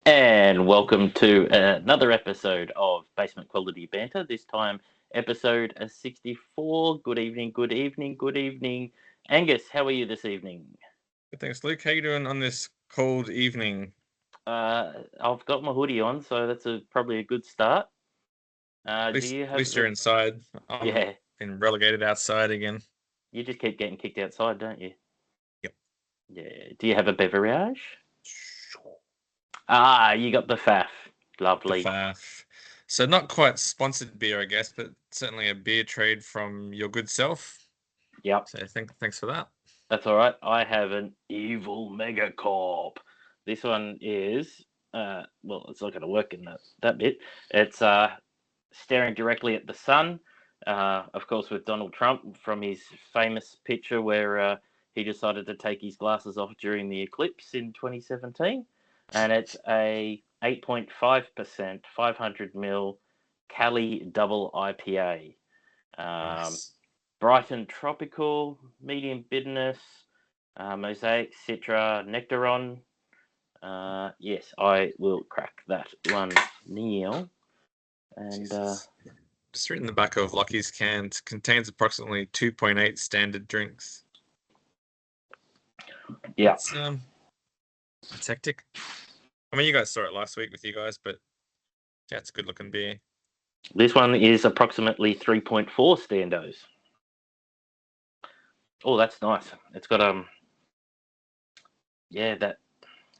And welcome to another episode of Basement Quality Banter. This time, episode 64. Good evening, good evening, good evening. Angus, how are you this evening? Good, thanks, Luke. How you doing on this cold evening? I've got my hoodie on, so that's probably a good start. At Do least, you at have least you're the? inside. I'm Yeah, been relegated outside again. you just keep getting kicked outside, don't you? Yep. Yeah. Do you have a beverage? You got the faff. The Lovely. faff. So not quite sponsored beer, I guess, but certainly a beer trade from your good self. Yep. So thanks for that. That's all right. I have an evil megacorp. This one is, well, it's not going to work in that bit. It's staring directly at the sun. Of course, with Donald Trump from his famous picture where he decided to take his glasses off during the eclipse in 2017, and it's a 8.5%, 500 ml Cali double IPA. Nice. Bright and tropical, medium bitterness, mosaic, citra, nectaron. Yes, I will crack that one, Neil. And Just written the back of Lucky's can. Contains approximately 2.8 standard drinks. yeah, It's hectic. I mean, you guys saw it last week with you guys, but yeah, it's a good looking beer. this one is approximately 3.4 standos. Oh, that's nice. It's got yeah, that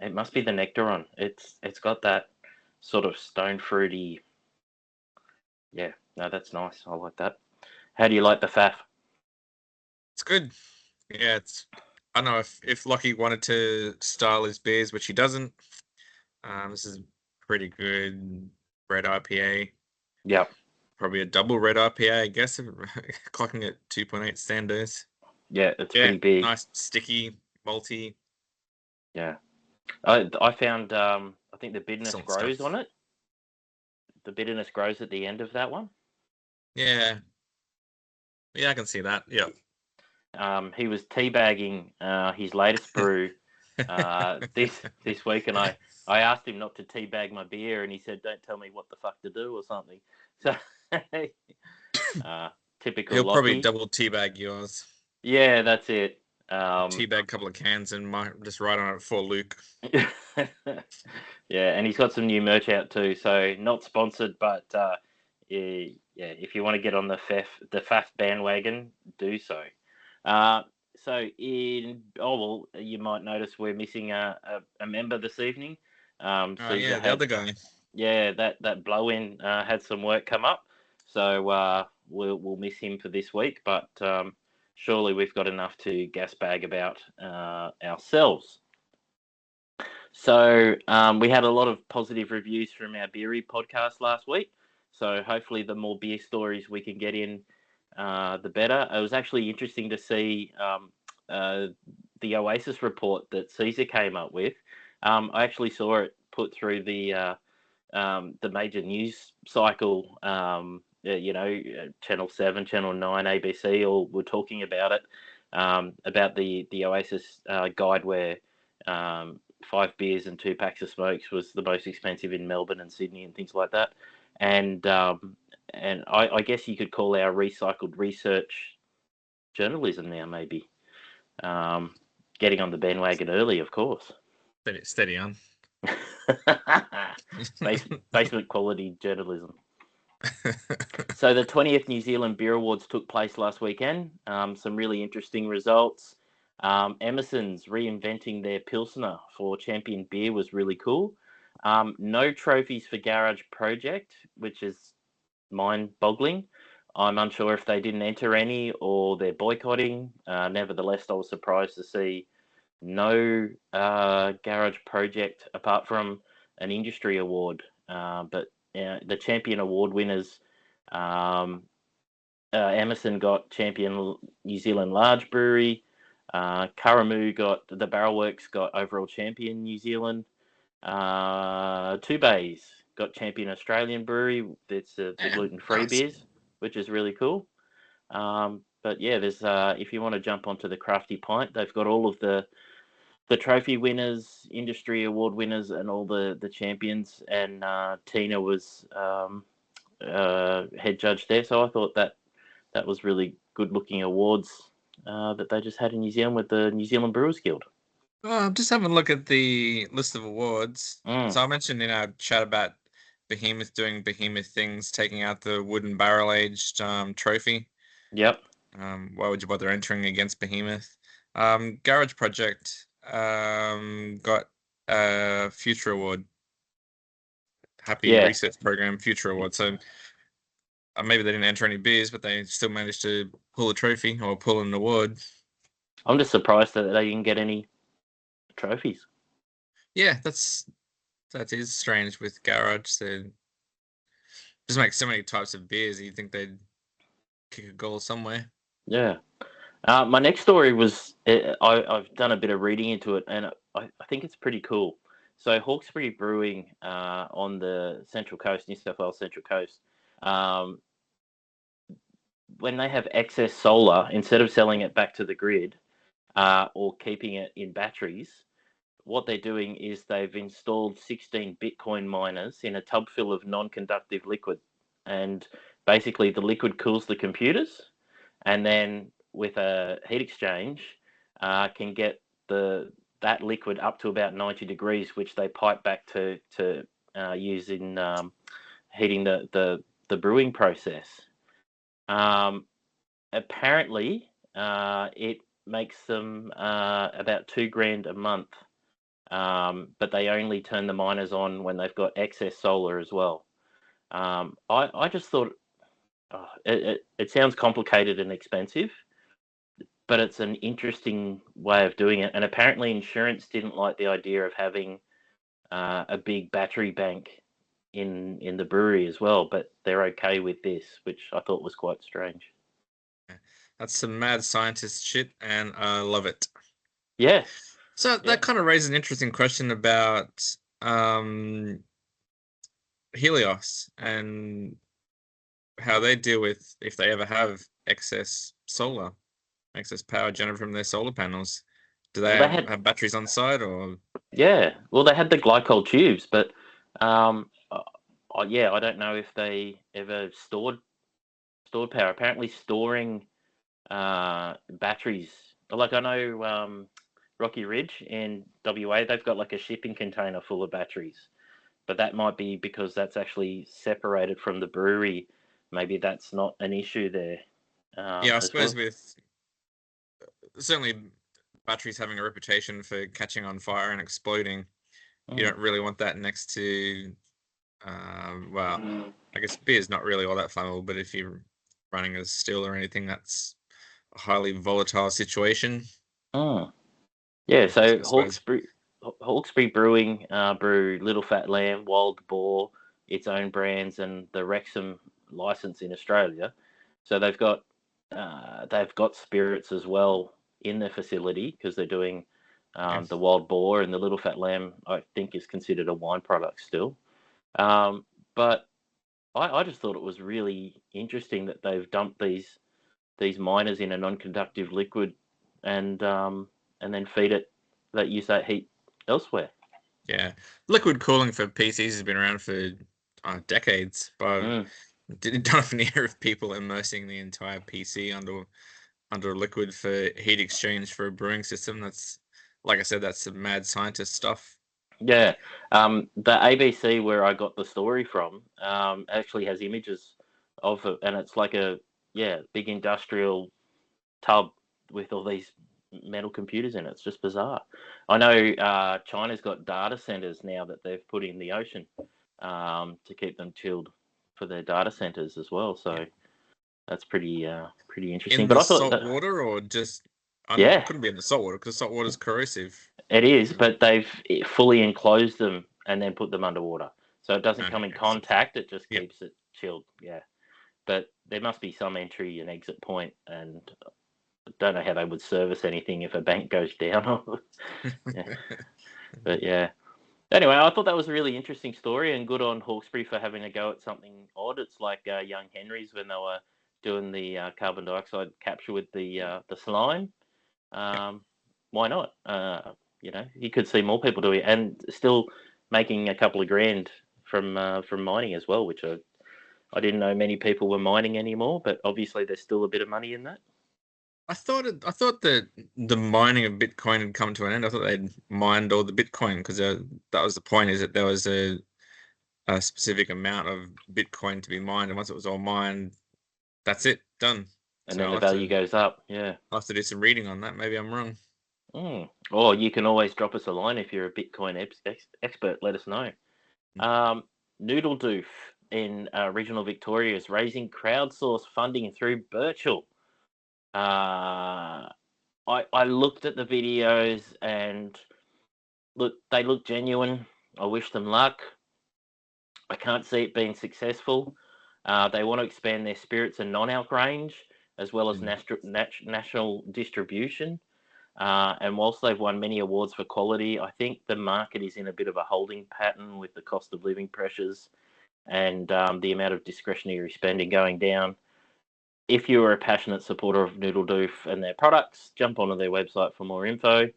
it must be the nectaron. It's got that sort of stone fruity. Yeah, no, that's nice. I like that. How do you like the faff? It's good. Yeah, I don't know if Lockie wanted to style his beers, which he doesn't. This is pretty good red IPA. Yep. Probably a double red IPA, I guess, clocking at 2.8 standards. Yeah, it's Yeah, pretty big. nice, sticky, malty. Yeah. I found I think the bitterness Excellent grows stuff. on it. The bitterness grows at the end of that one. Yeah, I can see that. Yeah. He was teabagging his latest brew this week, and I asked him not to teabag my beer, and he said, "Don't tell me what the fuck to do" or something. So typical He'll probably Lockie. double teabag yours. Yeah, that's it. Teabag a couple of cans and might just write on it for Luke. Yeah, and he's got some new merch out too. So not sponsored, but yeah, if you want to get on the FAF bandwagon, do so. So you might notice we're missing a member this evening. Caesar Yeah, the had other guy. that blow in had some work come up, so we'll miss him for this week. But surely we've got enough to gas bag about ourselves. So we had a lot of positive reviews from our beery podcast last week. So hopefully, the more beer stories we can get in, the better. It was actually interesting to see the Oasis report that Caesar came up with. I actually saw it put through the major news cycle. Channel 7, Channel 9, ABC, all were talking about it, about the Oasis guide where 5 beers and 2 packs of smokes was the most expensive in Melbourne and Sydney and things like that. And I guess you could call our recycled research journalism now, maybe. Getting on the bandwagon early, of course. Steady on. Basement quality journalism. So the 20th New Zealand Beer Awards took place last weekend. Some really interesting results. Emerson's reinventing their Pilsner for Champion Beer was really cool. No trophies for Garage Project, which is mind-boggling. I'm unsure if they didn't enter any or they're boycotting. Nevertheless, I was surprised to see no Garage Project apart from an industry award. But the Champion Award winners, Emerson got Champion New Zealand Large Brewery. Karamu got the Barrelworks got overall champion New Zealand. Two Bays got champion Australian brewery. It's the gluten-free Nice. beers, which is really cool. But yeah, there's if you want to jump onto the Crafty Pint, they've got all of the the trophy winners, industry award winners, and all the champions. And Tina was head judge there. So I thought that was really good looking awards that they just had in New Zealand with the New Zealand Brewers Guild. I'm just having a look at the list of awards. Mm. So I mentioned in our chat about Behemoth doing Behemoth things, taking out the wooden barrel-aged trophy. Yep. Why would you bother entering against Behemoth? Garage Project got a Future Award. Happy Research Program Future Award. So maybe they didn't enter any beers, but they still managed to pull a trophy or pull an award. I'm just surprised that they didn't get any trophies. Yeah, that is strange with Garage. They just make so many types of beers. You'd think they'd kick a goal somewhere. Yeah. My next story was I've done a bit of reading into it, and I think it's pretty cool. So Hawkesbury Brewing on the Central Coast, New South Wales Central Coast, when they have excess solar, instead of selling it back to the grid or keeping it in batteries, what they're doing is they've installed 16 Bitcoin miners in a tub full of non-conductive liquid. And basically the liquid cools the computers, and then with a heat exchange can get that liquid up to about 90 degrees, which they pipe back to use in heating the brewing process. Apparently, it makes them about $2,000 a month, but they only turn the miners on when they've got excess solar as well. I just thought it sounds complicated and expensive, but it's an interesting way of doing it. And apparently, insurance didn't like the idea of having a big battery bank in the brewery as well, but they're okay with this, which I thought was quite strange. That's some mad scientist shit, and I love it. Yeah. So that kind of raises an interesting question about Helios and how they deal with if they ever have excess power generated from their solar panels. Do they have batteries on site, or? Yeah, well, they had the glycol tubes, but yeah, I don't know if they ever stored power. Apparently, storing batteries, like I know Rocky Ridge in WA, they've got like a shipping container full of batteries, but that might be because that's actually separated from the brewery. Maybe that's not an issue there. Yeah, I suppose with certainly batteries having a reputation for catching on fire and exploding, you don't really want that next to, well, I guess beer's not really all that flammable, but if you're running a still or anything, that's a highly volatile situation. Yeah, so Hawkesbury Brewing brew Little Fat Lamb, Wild Boar, its own brands, and the Wrexham license in Australia. So they've got spirits as well in their facility, because they're doing the Wild Boar, and the Little Fat Lamb I think is considered a wine product still. But I just thought it was really interesting that they've dumped these miners in a non-conductive liquid and then feed it, that use that heat elsewhere. Yeah, liquid cooling for PCs has been around for decades, but don't often hear of people immersing the entire PC under liquid for heat exchange for a brewing system. That's, like I said, that's some mad scientist stuff. Yeah, the ABC where I got the story from actually has images of it, and it's like a big industrial tub with all these metal computers in it. It's just bizarre. I know China's got data centers now that they've put in the ocean to keep them chilled for their data centers as well. So that's pretty interesting. In but the I thought salt water, or just couldn't be in the salt water because salt water is corrosive. It is, but they've fully enclosed them and then put them underwater, so it doesn't come in contact. It just keeps it chilled. Yeah, but there must be some entry and exit point, and I don't know how they would service anything if a bank goes down. But yeah. Anyway, I thought that was a really interesting story, and good on Hawkesbury for having a go at something odd. It's like Young Henry's when they were doing the carbon dioxide capture with the slime. Why not? you could see more people doing it and still making a couple of grand from mining as well, which I didn't know many people were mining anymore, but obviously there's still a bit of money in that. I thought that the mining of Bitcoin had come to an end. I thought they'd mined all the Bitcoin because that was the point. Is that there was a specific amount of Bitcoin to be mined, and once it was all mined, that's it, done. And So then the value goes up. Yeah. I'll have to do some reading on that. Maybe I'm wrong. Or you can always drop us a line if you're a Bitcoin expert. Let us know. Noodle Doof in regional Victoria is raising crowdsourced funding through Birchall. I looked at the videos and they look genuine. I wish them luck. I can't see it being successful. They want to expand their spirits and non-alc range as well as national distribution. And whilst they've won many awards for quality, I think the market is in a bit of a holding pattern with the cost of living pressures and the amount of discretionary spending going down. If you are a passionate supporter of Noodle Doof and their products, jump onto their website for more info.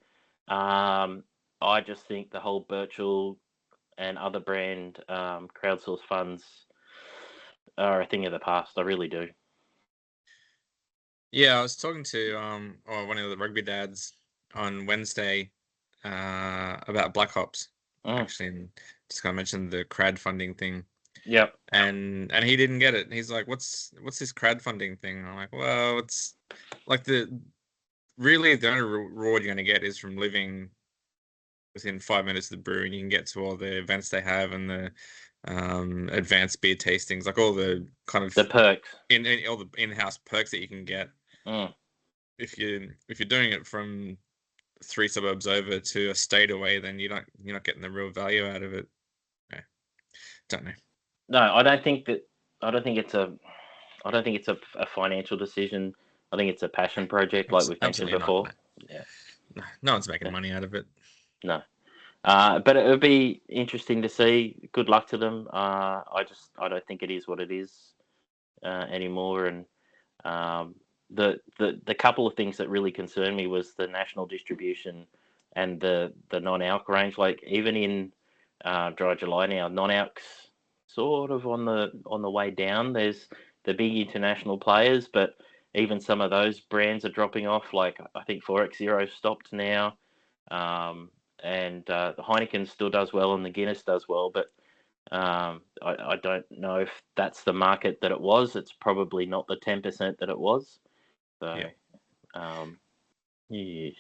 I just think the whole Birchall and other brand crowdsourced funds are a thing of the past. I really do. Yeah, I was talking to one of the rugby dads on Wednesday about Black Ops, actually, and just kind of mentioned the crowdfunding thing. Yep. And he didn't get it. He's like, "What's this crowdfunding thing?" I'm like, "Well, it's like the only reward you're going to get is from living within 5 minutes of the brew, and you can get to all the events they have and the advanced beer tastings, like all the kind of the perks, in all the in-house perks that you can get. If you're doing it from 3 suburbs over to a state away, then you're not getting the real value out of it. Yeah. Don't know. No, I don't think it's a financial decision. I think it's a passion project, like we've mentioned before. Yeah. No one's making money out of it. No. But it would be interesting to see. Good luck to them. I don't think it is what it is anymore. And the couple of things that really concerned me was the national distribution and the non-alc range. Like even in Dry July now, non-alc's sort of on the way down. There's the big international players, but even some of those brands are dropping off. Like I think Forex Zero stopped now. And the Heineken still does well and the Guinness does well, but I don't know if that's the market that it was. It's probably not the 10% that it was. So, yes.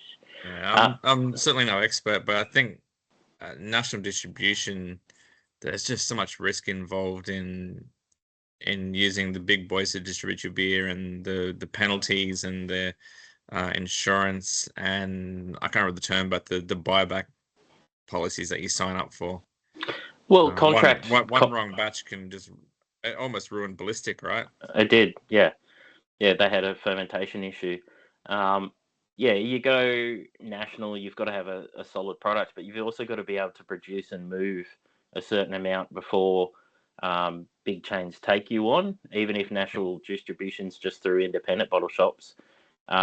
Yeah, I'm certainly no expert, but I think national distribution, there's just so much risk involved in using the big boys to distribute your beer, and the penalties and the insurance, and I can't remember the term, but the buyback policies that you sign up for. Well, contract one wrong batch can just almost ruin Ballistic, right? It did, yeah. They had a fermentation issue. You go national, you've got to have a solid product, but you've also got to be able to produce and move a certain amount before big chains take you on. Even if national distribution's just through independent bottle shops,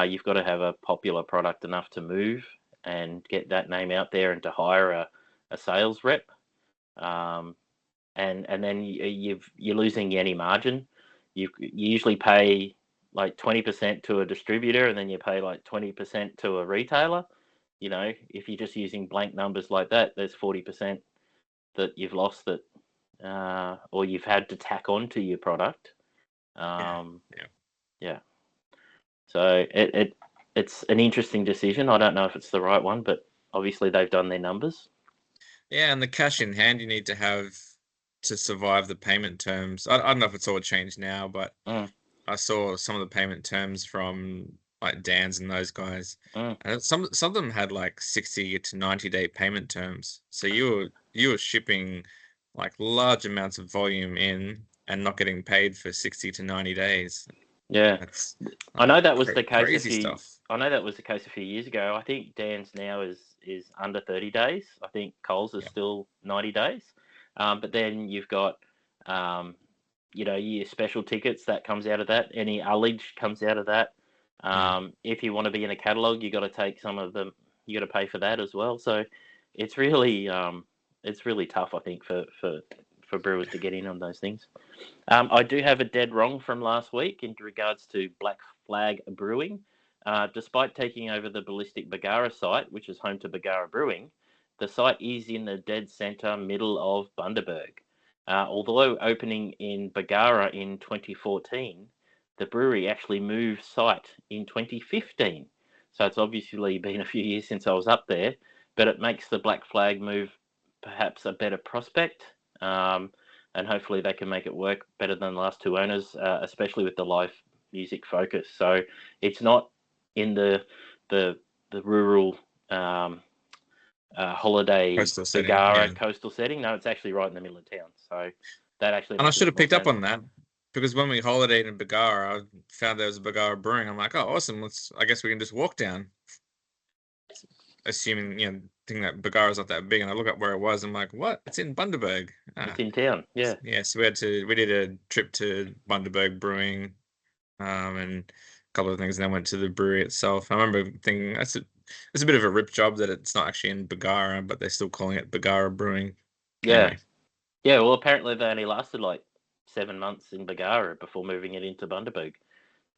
you've got to have a popular product enough to move and get that name out there and to hire a sales rep. And then you're losing any margin. You usually pay like 20% to a distributor, and then you pay like 20% to a retailer. If you're just using blank numbers like that, there's 40% that you've lost or you've had to tack on to your product. Yeah. So it's an interesting decision. I don't know if it's the right one, but obviously they've done their numbers. Yeah, and the cash in hand you need to have to survive the payment terms. I don't know if it's all changed now, but I saw some of the payment terms from like Dan's and those guys. And some of them had like 60 to 90-day payment terms. So you were shipping like large amounts of volume in and not getting paid for 60 to 90 days. Yeah, I know that was the case. Crazy stuff. I know that was the case a few years ago. I think Dan's now is under 30 days. I think Coles is still 90 days. But then you've got, your special tickets that comes out of that. Any ullage comes out of that. If you want to be in a catalogue, you got to take some of the you got to pay for that as well. So it's really tough, I think, for brewers to get in on those things. I do have a dead wrong from last week in regards to Black Flag Brewing. Despite taking over the Ballistic Bargara site, which is home to Bargara Brewing, the site is in the dead centre middle of Bundaberg. Although opening in Bargara in 2014, the brewery actually moved site in 2015. So it's obviously been a few years since I was up there, but it makes the Black Flag move perhaps a better prospect. And hopefully they can make it work better than the last two owners, especially with the live music focus. So it's not in the rural holiday Coastal setting, Bargara yeah. coastal setting. No, it's actually right in the middle of town. So that actually And I makes should a have bit more picked up sense. on that because when we holidayed in Bargara, I found there was a Bargara brewing. I'm like, oh, awesome. I guess we can just walk down. Assuming, thinking that Bargara's not that big, and I look up where it was. I'm like, what? It's in Bundaberg. It's in town, yeah. Yeah, so we did a trip to Bundaberg Brewing, and a couple of things, and then went to the brewery itself. I remember thinking it's a bit of a rip job that it's not actually in Bargara, but they're still calling it Bargara Brewing. Yeah. Anyway. Yeah, well, apparently they only lasted like 7 months in Bargara before moving it into Bundaberg,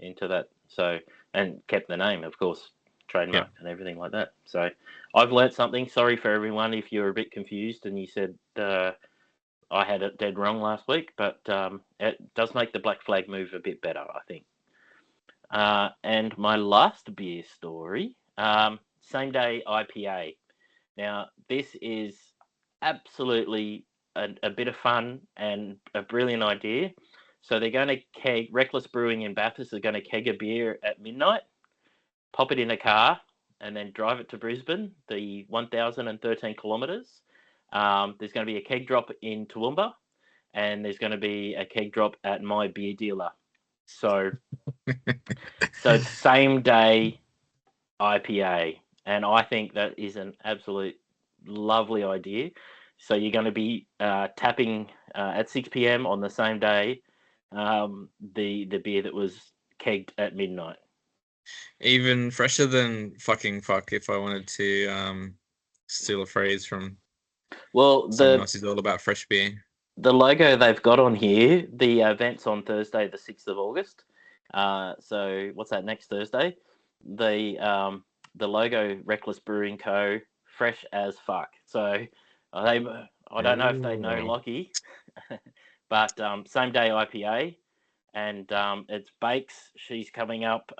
into that. So, and kept the name, of course, trademark and everything like that. So I've learnt something. Sorry for everyone if you're a bit confused and you said I had it dead wrong last week, but it does make the Black Flag move a bit better, I think. And my last beer story, Same Day IPA. Now, this is absolutely a bit of fun and a brilliant idea. So they're going to keg, Reckless Brewing in Bathurst are going to keg a beer at midnight, pop it in a car, and then drive it to Brisbane, the 1,013 kilometres. There's going to be a keg drop in Toowoomba, and there's going to be a keg drop at my beer dealer. So it's Same Day IPA, and I think that is an absolute lovely idea. So you're going to be tapping at 6 p.m. on the same day the beer that was kegged at midnight. Even fresher than fucking fuck, if I wanted to steal a phrase from someone else who's all about fresh beer. The logo they've got on here, the event's on Thursday, the 6th of August. So what's that, next Thursday? The logo, Reckless Brewing Co., fresh as fuck. So I don't know if they know Lockie, but Same Day IPA, and it's Bakes. She's coming up.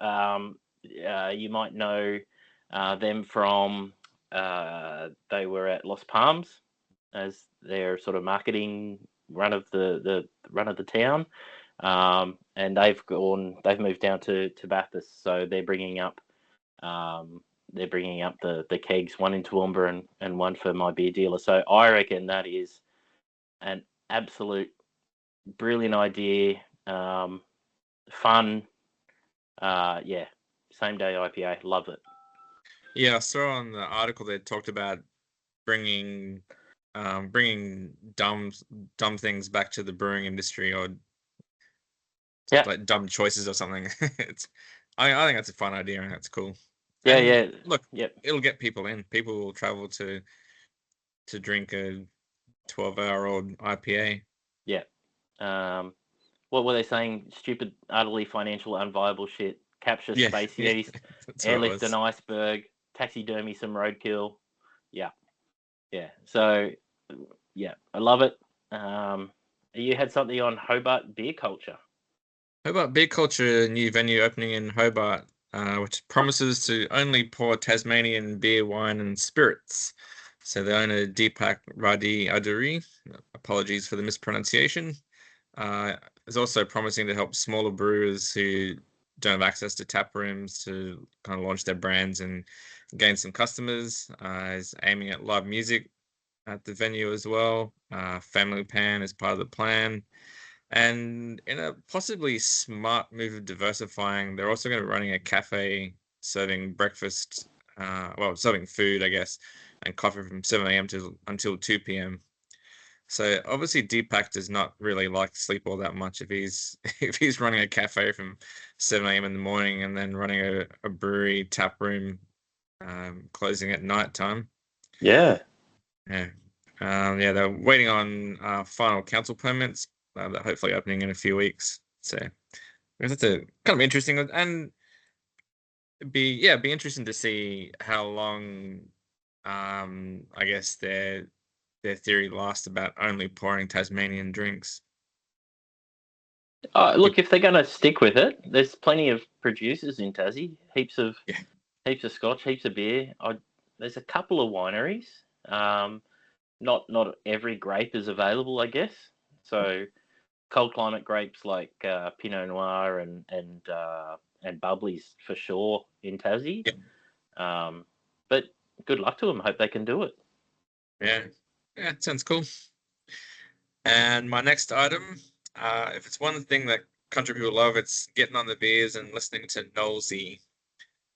You might know them from, they were at Los Palms as their sort of marketing run of the town, and they've moved down to Bathurst, so they're bringing up the kegs, one in Toowoomba and one for my beer dealer. So I reckon that is an absolute brilliant idea, fun. Same Day IPA, love it. Yeah, I saw on the article they talked about bringing dumb things back to the brewing industry, or like dumb choices or something. I think that's a fun idea and that's cool. Look, it'll get people in. People will travel to drink a 12-hour-old IPA. Yeah. What were they saying? Stupid, utterly financial, unviable shit. Capture Space Yeast, airlift an iceberg, taxidermy some roadkill. Yeah. So, I love it. You had something on Hobart beer culture. Hobart Beer Culture, a new venue opening in Hobart, which promises to only pour Tasmanian beer, wine, and spirits. So the owner, Deepak Radhi Aduri, apologies for the mispronunciation, is also promising to help smaller brewers who don't have access to tap rooms to kind of launch their brands and gain some customers. Is aiming at live music at the venue as well. Family pan is part of the plan. And in a possibly smart move of diversifying, they're also going to be running a cafe serving breakfast, serving food, I guess, and coffee from 7 a.m. until 2 p.m. So obviously Deepak does not really like sleep all that much if he's running a cafe from 7 a.m. in the morning and then running a brewery tap room closing at night time. Yeah. Yeah. They're waiting on final council permits. They're hopefully opening in a few weeks. So that's a kind of interesting, and be interesting to see how long I guess their theory lasts about only pouring Tasmanian drinks. Look, if they're going to stick with it, there's plenty of producers in Tassie. Heaps of scotch, heaps of beer. There's a couple of wineries. Not every grape is available, I guess. So cold climate grapes like Pinot Noir and Bubblies for sure in Tassie. But good luck to them. Hope they can do it. Yeah, sounds cool. And my next item, if it's one thing that country people love, it's getting on the beers and listening to Knowlesy.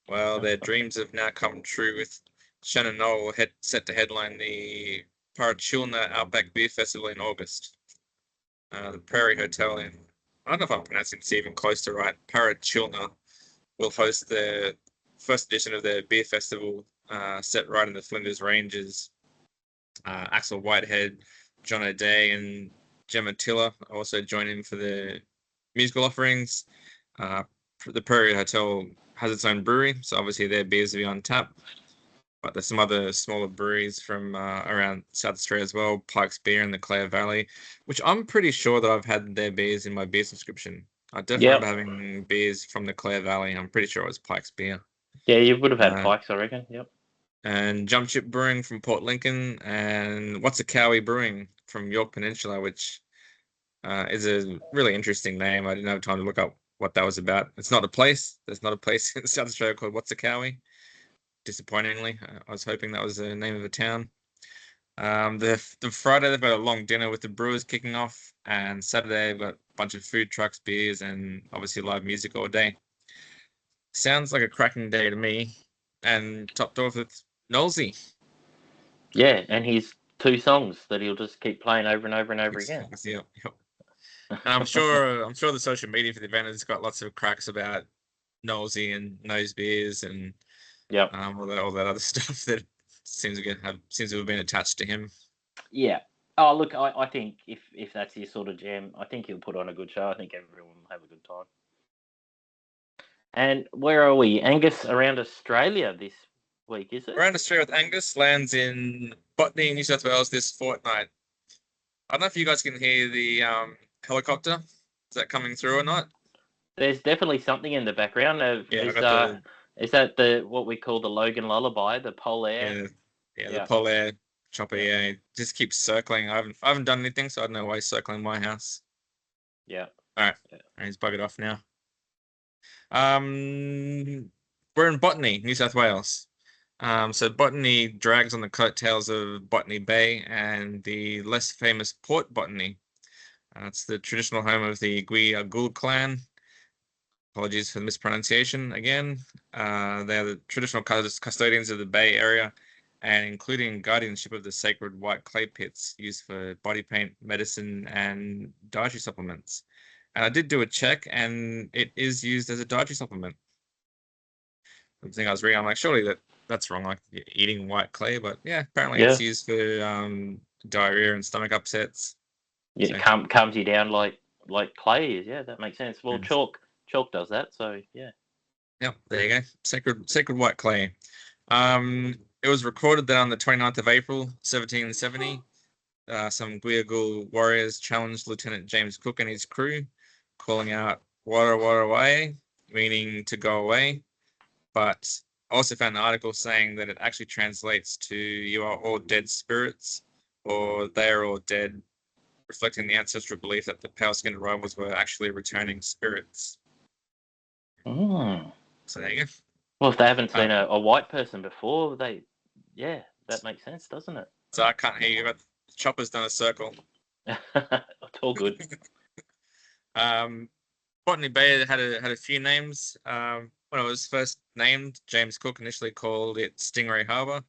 Well, their dreams have now come true with Shannon Knoll set to headline the Parachulna Outback Beer Festival in August. The Prairie Hotel in, I don't know if I'm pronouncing this even close to right, Parachulna will host the first edition of their beer festival set right in the Flinders Ranges. Axel Whitehead, John O'Day, and Gemma Tiller also join in for the musical offerings. The Prairie Hotel has its own brewery, so obviously their beers will be on tap. But there's some other smaller breweries from around South Australia as well, Pike's Beer in the Clare Valley, which I'm pretty sure that I've had their beers in my beer subscription. I definitely remember having beers from the Clare Valley. I'm pretty sure it was Pike's Beer. Yeah, you would have had Pike's, I reckon. Yep. And Jump Ship Brewing from Port Lincoln, and What's a Cowie Brewing from York Peninsula, which is a really interesting name. I didn't have time to look up what that was about. It's not a place. There's not a place in South Australia called What's a Cowie. Disappointingly, I was hoping that was the name of a town. The Friday they've got a long dinner with the brewers kicking off, and Saturday they've got a bunch of food trucks, beers, and obviously live music all day. Sounds like a cracking day to me, and topped off with Knowlesy. Yeah, and his 2 songs that he'll just keep playing over and over and over again. Yep. And I'm sure the social media for the event has got lots of cracks about Knowlesy and nose beers and all that other stuff that seems to have been attached to him. Yeah. Oh, look, I think if that's his sort of jam, I think he'll put on a good show. I think everyone will have a good time. And where are we? Angus around Australia this week, is it? Around Australia with Angus lands in Botany, New South Wales this fortnight. I don't know if you guys can hear the helicopter. Is that coming through or not? There's definitely something in the background. Is that the what we call the Logan Lullaby, the Polair? Yeah, the Polair chopper. Yeah, just keeps circling. I haven't done anything, so I don't know why he's circling my house. Yeah. All right. Yeah. He's buggered off now. We're in Botany, New South Wales. So Botany drags on the coattails of Botany Bay and the less famous Port Botany. It's the traditional home of the Gui clan. Apologies for the mispronunciation again. They are the traditional custodians of the Bay area, and including guardianship of the sacred white clay pits used for body paint, medicine, and dietary supplements. And I did do a check, and it is used as a dietary supplement. The thing I was reading, I'm like, surely that's wrong, like eating white clay, but yeah, apparently it's used for diarrhea and stomach upsets. Yeah, so, calms you down like clay is. Yeah, that makes sense. Well, chalk does that, so yeah. Yep, there you go. Sacred white clay. It was recorded that on the 29th of April, 1770, some Guiagul warriors challenged Lieutenant James Cook and his crew, calling out "Water, water away," meaning to go away. But I also found an article saying that it actually translates to "You are all dead spirits," or "They are all dead," reflecting the ancestral belief that the pale-skinned rivals were actually returning spirits. Mm. So there you go. Well, if they haven't seen a white person before, that makes sense, doesn't it? So I can't hear you, but the chopper's done a circle. It's all good. Botany Bay had a few names. When it was first named, James Cook initially called it Stingray Harbour.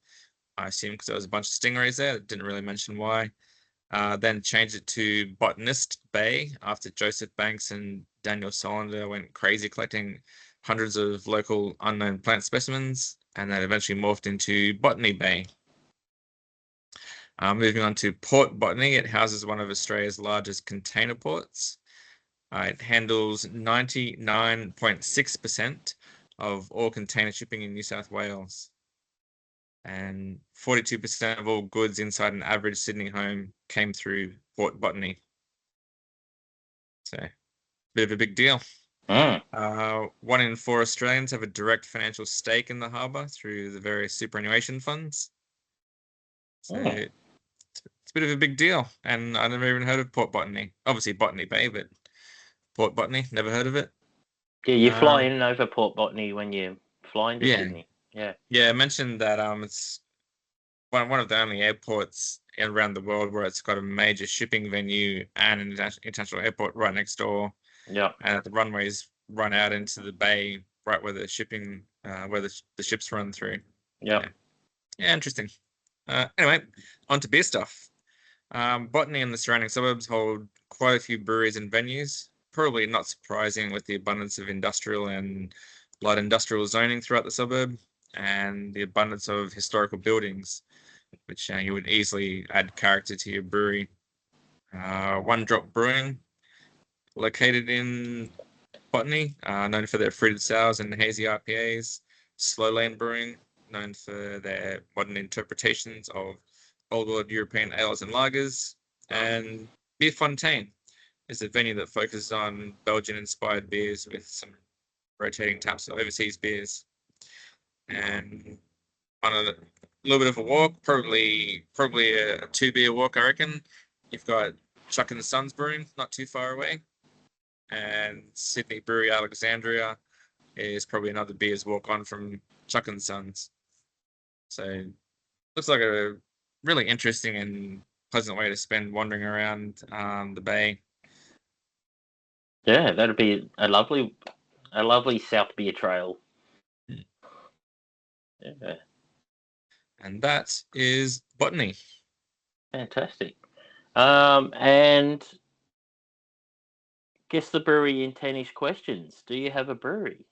I assume because there was a bunch of stingrays there. It didn't really mention why. Then changed it to Botanist Bay after Joseph Banks and Daniel Solander went crazy collecting hundreds of local unknown plant specimens. and that eventually morphed into Botany Bay. Moving on to Port Botany, it houses one of Australia's largest container ports. It handles 99.6% of all container shipping in New South Wales. And 42% of all goods inside an average Sydney home came through Port Botany. So, bit of a big deal. 1 in 4 Australians have a direct financial stake in the harbour through the various superannuation funds. So, it's a bit of a big deal. And I never even heard of Port Botany. Obviously, Botany Bay, but Port Botany, never heard of it. Yeah, you fly in over Port Botany when you fly into Sydney. Yeah. Yeah, I mentioned that it's one of the only airports around the world where it's got a major shipping venue and an international airport right next door. Yeah. And the runways run out into the bay right where the shipping, where the ships run through. Yeah. Yeah, interesting. Anyway, on to beer stuff. Botany and the surrounding suburbs hold quite a few breweries and venues. Probably not surprising with the abundance of industrial and light industrial zoning throughout the suburb and the abundance of historical buildings, which you would easily add character to your brewery. One Drop Brewing, located in Botany, known for their fruited sours and hazy IPAs. Slow Lane Brewing, known for their modern interpretations of old world European ales and lagers. And Beer Fontaine is a venue that focuses on Belgian-inspired beers with some rotating taps of overseas beers. And on a little bit of a walk, probably a 2-beer walk, I reckon. You've got Chuck and Sons Brewing, not too far away. And Sydney Brewery Alexandria is probably another beer's walk on from Chuck and Sons. So looks like a really interesting and pleasant way to spend wandering around the bay. Yeah, that'd be a lovely South Beer Trail. Yeah. And that is Botany. Fantastic. And guess the brewery in 10-ish questions. Do you have a brewery?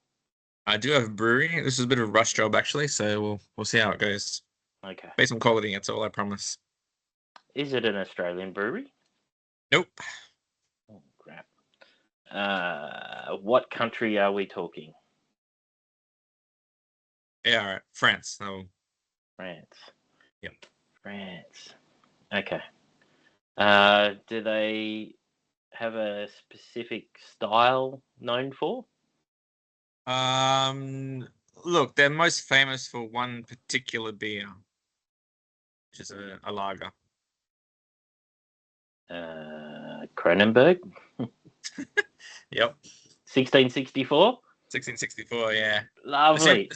I do have a brewery. This is a bit of a rush job, actually, so we'll see how it goes. Okay. Basement quality, that's all I promise. Is it an Australian brewery? Nope. Oh, crap. What country are we talking? Yeah, all right. France. Oh. France. Yep. France. Okay. Do they have a specific style known for? Look, they're most famous for one particular beer, which is a lager. Kronenberg? Yep. 1664? 1664, yeah. Lovely.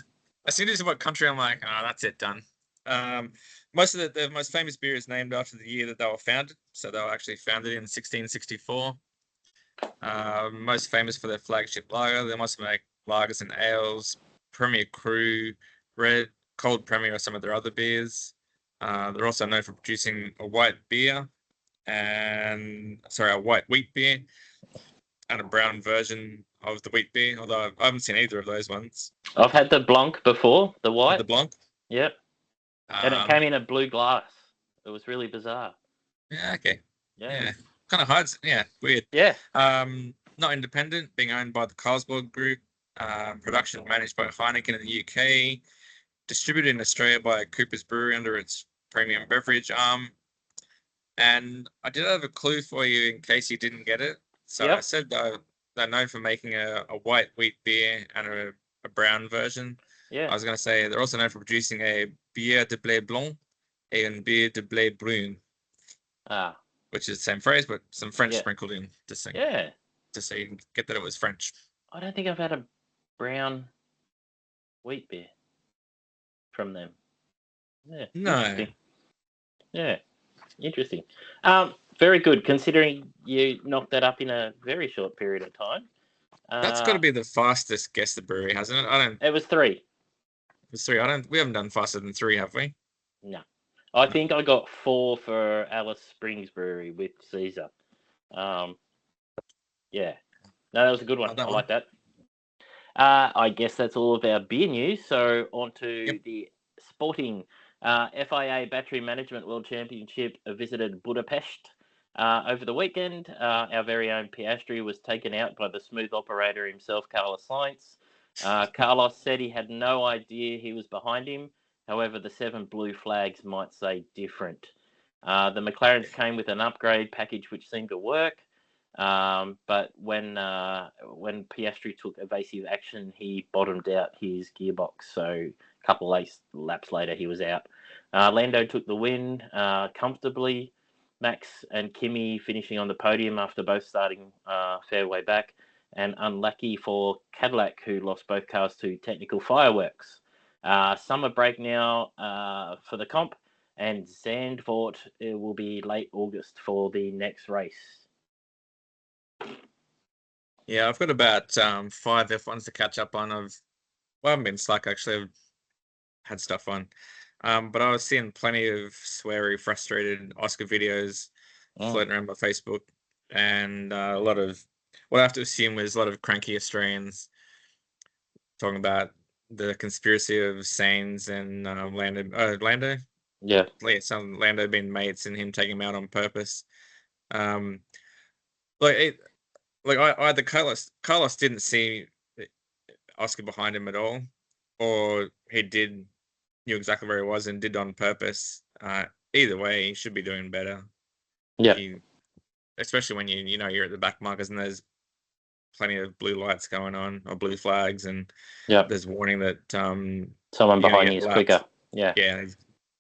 As soon as what country, I'm like, oh, that's it, done. Most of the most famous beer is named after the year that they were founded. So they were actually founded in 1664. Most famous for their flagship lager. They must make lagers and ales, Premier Cru, Red, Cold Premier are some of their other beers. They're also known for producing a white beer a white wheat beer and a brown version of the wheat beer, although I haven't seen either of those ones. I've had the Blanc before, the white. The Blanc? Yep. And it came in a blue glass. It was really bizarre. Yeah, okay. Yeah. Kind of hard. Yeah, weird. Yeah. Not independent, being owned by the Carlsberg Group. Production managed by Heineken in the UK. Distributed in Australia by Cooper's Brewery under its premium beverage arm. And I did have a clue for you in case you didn't get it. So yep. I said they're known for making a white wheat beer and a brown version. Yeah. I was going to say they're also known for producing a bière de blé blanc and bière de blé brun. Which is the same phrase, but some French sprinkled in to sing. Yeah. To so you can get that it was French. I don't think I've had a brown wheat beer from them. Yeah. No. Interesting. Yeah. Interesting. Very good, considering you knocked that up in a very short period of time. That's got to be the fastest guess the brewery, hasn't it? It was 3. It was 3. We haven't done faster than 3, have we? No. I think I got 4 for Alice Springs Brewery with Caesar. Yeah. No, that was a good one. I like that. I guess that's all of our beer news. So on to the sporting. FIA Battery Management World Championship visited Budapest over the weekend. Our very own Piastri was taken out by the smooth operator himself, Carlos Sainz. Carlos said he had no idea he was behind him. However, the 7 blue flags might say different. The McLarens came with an upgrade package which seemed to work. But when Piastri took evasive action, he bottomed out his gearbox. So a couple of laps later, he was out. Lando took the win comfortably. Max and Kimi finishing on the podium after both starting fair way back. And unlucky for Cadillac, who lost both cars to technical fireworks. Summer break now for the comp, and Zandvoort will be late August for the next race. Yeah, I've got about 5 F1s to catch up on. I haven't been slack actually. I've had stuff on, but I was seeing plenty of sweary, frustrated Oscar videos floating around my Facebook, and a lot of what I have to assume was a lot of cranky Australians talking about the conspiracy of Sainz and Lando. Yeah, some Lando being mates and him taking him out on purpose. Either Carlos didn't see Oscar behind him at all, or he knew exactly where he was and did on purpose. Either way, he should be doing better. Yeah. Especially when you're at the back markers and there's plenty of blue lights going on or blue flags, and there's warning that someone behind you is quicker. Yeah.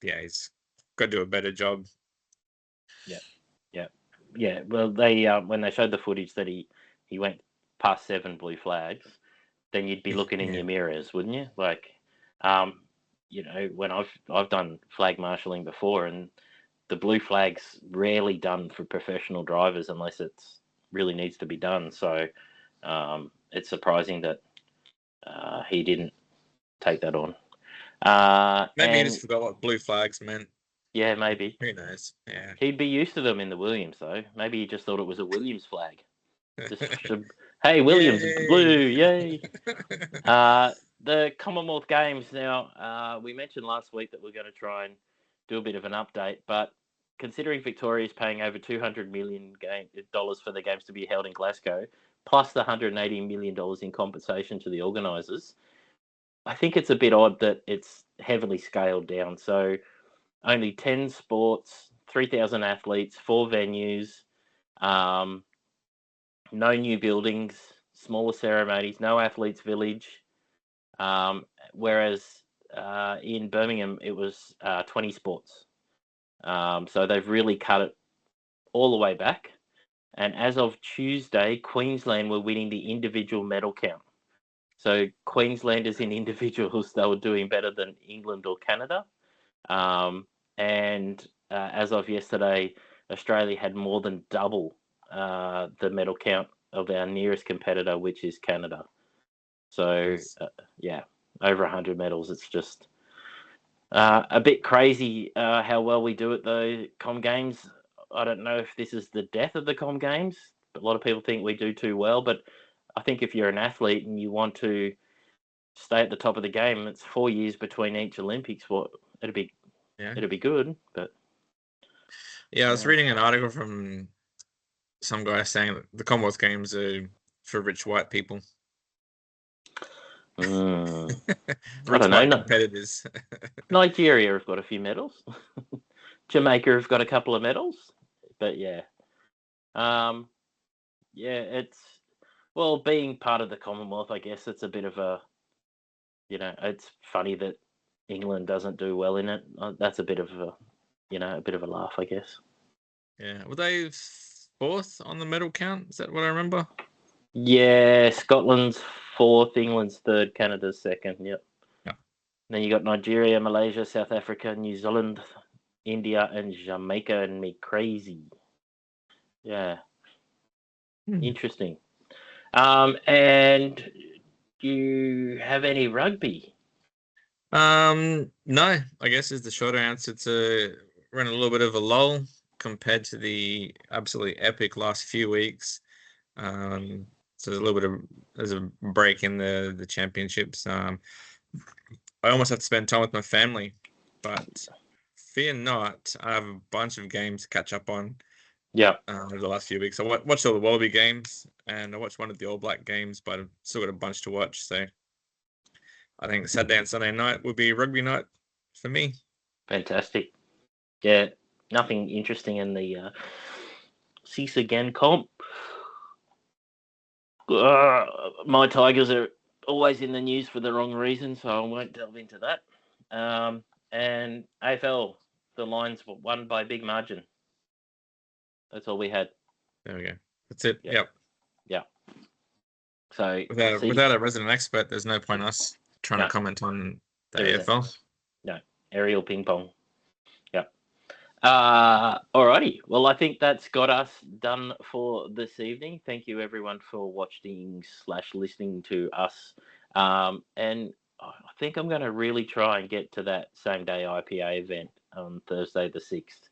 He's got to do a better job. Yeah. Well, they when they showed the footage that he went past 7 blue flags, then you'd be looking in your mirrors, wouldn't you? Like, when I've done flag marshalling before, and the blue flag's rarely done for professional drivers unless it's really needs to be done. So it's surprising that he didn't take that on. Maybe he just forgot what blue flags meant. Yeah, maybe. Who knows? Yeah. He'd be used to them in the Williams, though. Maybe he just thought it was a Williams flag. Hey, Williams, blue, yay! The Commonwealth Games now, we mentioned last week that we're going to try and do a bit of an update, but considering Victoria is paying over $200 million for the games to be held in Glasgow, plus the $180 million in compensation to the organisers, I think it's a bit odd that it's heavily scaled down. So only 10 sports, 3,000 athletes, 4 venues, no new buildings, smaller ceremonies, no athletes village. Whereas in Birmingham, it was 20 sports. So they've really cut it all the way back. And as of Tuesday, Queensland were winning the individual medal count. So Queenslanders in individuals, they were doing better than England or Canada. And as of yesterday, Australia had more than double the medal count of our nearest competitor, which is Canada. So, over 100 medals. It's just a bit crazy how well we do at the Com Games. I don't know if this is the death of the Com Games, but a lot of people think we do too well. But I think if you're an athlete and you want to stay at the top of the game, it's 4 years between each Olympics. It'd be good. But I was reading an article from some guy saying that the Commonwealth Games are for rich white people. I don't know. Competitors. Nigeria have got a few medals. Jamaica have got a couple of medals. But it's being part of the Commonwealth. I guess it's a bit of a, it's funny that England doesn't do well in it. That's a bit of a laugh, I guess. Yeah, were they 4th on the medal count? Is that what I remember? Yeah, Scotland's 4th, England's 3rd, Canada's 2nd. Yep. Yeah. Then you got Nigeria, Malaysia, South Africa, New Zealand, India, and Jamaica, and me crazy. Yeah. Interesting. And do you have any rugby? No, I guess is the shorter answer. We're in a little bit of a lull compared to the absolutely epic last few weeks. So there's a break in the championships. I almost have to spend time with my family, but fear not, I have a bunch of games to catch up on. Yeah. Over the last few weeks, I watched all the Wallaby games, and I watched one of the All Black games, but I've still got a bunch to watch. So I think Saturday and Sunday night will be rugby night for me. Fantastic. Yeah, nothing interesting in the Cease Again comp. My Tigers are always in the news for the wrong reason, so I won't delve into that. And AFL, the Lions won by a big margin. That's all we had. There we go. That's it. Yeah. Yep. Yeah. So without a resident expert, there's no point us trying No. to comment on the There isn't. AFL. No, aerial ping pong. Yep. Alrighty. Well, I think that's got us done for this evening. Thank you, everyone, for watching / listening to us. And I think I'm going to really try and get to that same day IPA event on Thursday the 6th.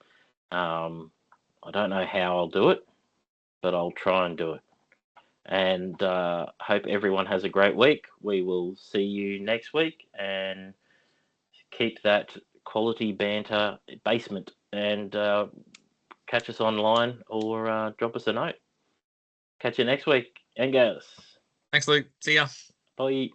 I don't know how I'll do it, but I'll try and do it. And hope everyone has a great week. We will see you next week, and keep that quality banter basement, and catch us online or drop us a note. Catch you next week. Angus. Thanks, Luke. See ya. Bye.